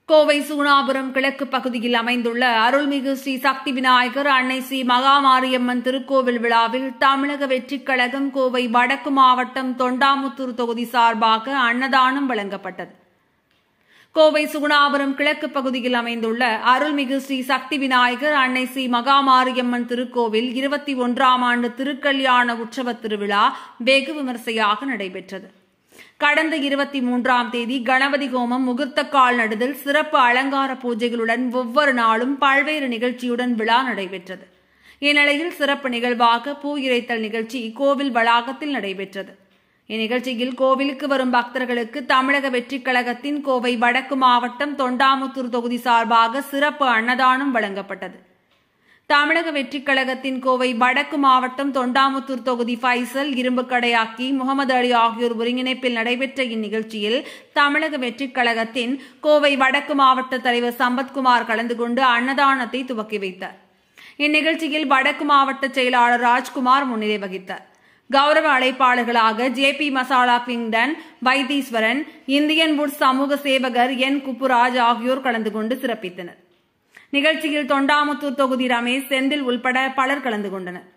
கோவை சூனாபுரம் கிழக்கு பகுதியில் அமைந்துள்ள அருள்மிகு ஸ்ரீ சக்தி விநாயகர் அன்னை ஸ்ரீ மகாமாரியம்மன் திருக்கோவில் விழாவில் தமிழக வெற்றிக் கழகம் கோவை வடக்கு மாவட்டம் தொண்டாமுத்தூர் தொகுதி சார்பாக அன்னதானம் வழங்கப்பட்டது. கோவை சூனாபுரம் கிழக்கு பகுதியில் அமைந்துள்ள அருள்மிகு ஸ்ரீ சக்தி விநாயகர் அன்னை ஸ்ரீ மகாமாரியம்மன் திருக்கோவில் 21ஆம் ஆண்டு திருக்கல்யாண உற்சவ திருவிழா வெகு விமரிசையாக நடைபெற்றது. கடந்த 23ஆம் தேதி கணபதி ஹோமம், முகூர்த்த கால் நடுதல், சிறப்பு அலங்கார பூஜைகளுடன் ஒவ்வொரு நாளும் பல்வேறு நிகழ்ச்சியுடன் விழா நடைபெற்றது. இந்நிலையில் சிறப்பு நிகழ்வாக பூ இறைத்தல் நிகழ்ச்சி கோவில் வளாகத்தில் நடைபெற்றது. இந்நிகழ்ச்சியில் கோவிலுக்கு வரும் பக்தர்களுக்கு தமிழக வெற்றிக் கழகத்தின் கோவை வடக்கு மாவட்டம் தொண்டாமுத்தூர் தொகுதி சார்பாக சிறப்பு அன்னதானம் வழங்கப்பட்டது. தமிழக வெற்றிக் கழகத்தின் கோவை வடக்கு மாவட்டம் தொண்டாமுத்தூர் தொகுதி ஃபைசல், இரும்புக்கடை அக்கி, முகமது அலி ஆகியோர் ஒருங்கிணைப்பில் நடைபெற்ற இந்நிகழ்ச்சியில் தமிழக வெற்றிக் கழகத்தின் கோவை வடக்கு மாவட்ட தலைவர் சம்பத்குமார் கலந்து கொண்டு அன்னதானத்தை துவக்கி வைத்தார். இந்நிகழ்ச்சியில் வடக்கு மாவட்ட செயலாளர் ராஜ்குமார் முன்னிலை வகித்தார். கௌரவ அழைப்பாளர்களாக ஜேபி மசாலா கிங்டன், வைத்தீஸ்வரன், இந்தியன் வுட் சமூக சேவகர் என் குப்புராஜ் ஆகியோர் கலந்து கொண்டு சிறப்பித்தனர். நிகழ்ச்சியில் தொண்டாமுத்தூர் தொகுதி ரமேஷ், செந்தில் உள்பட பலர் கலந்து கொண்டனர்.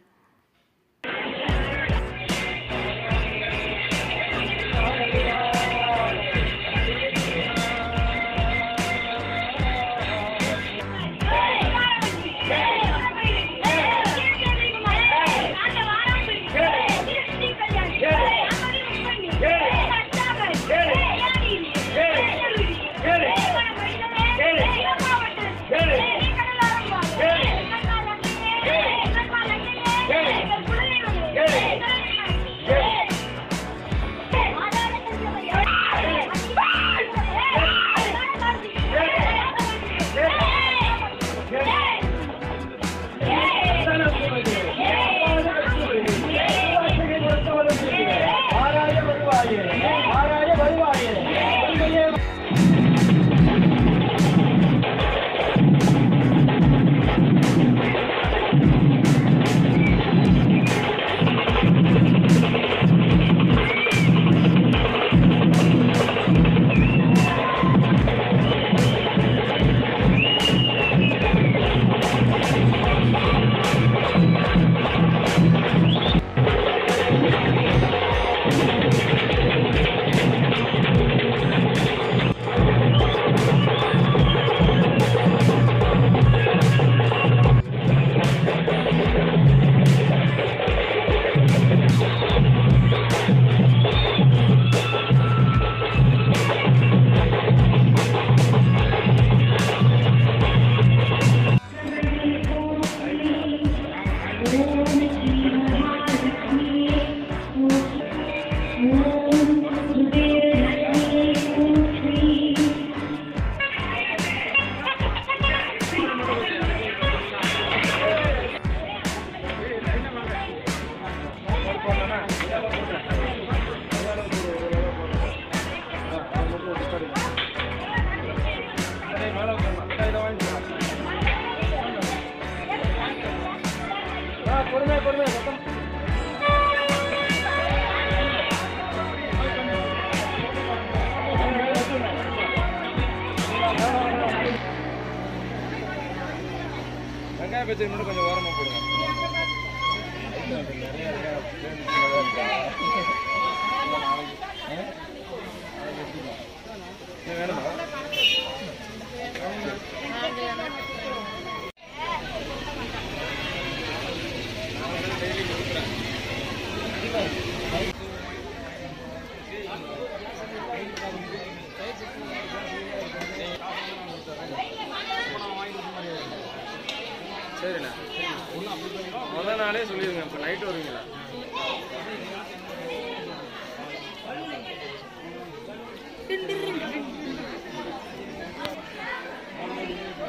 வெங்காய பச்சை மட்டும் கொஞ்சம் ஓரமாக போடுங்க. வேணுமா? சரிண்ணா, முதல் நாளே சொல்லிடுங்க. இப்போ நைட்டு வருவீங்களா?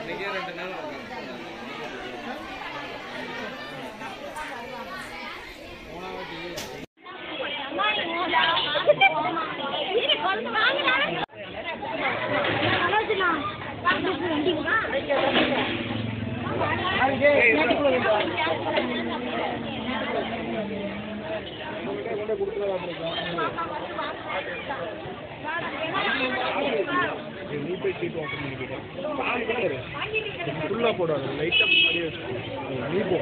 இன்னைக்கே 2 நாள் கொடுத்துருவாங்க. நீ போய் சீட் ஓப்பன் பண்ணிக்கிட்டேன் ஃபுல்லாக போடாது லைட்டாக அப்படியே வச்சுக்கோ நீ போ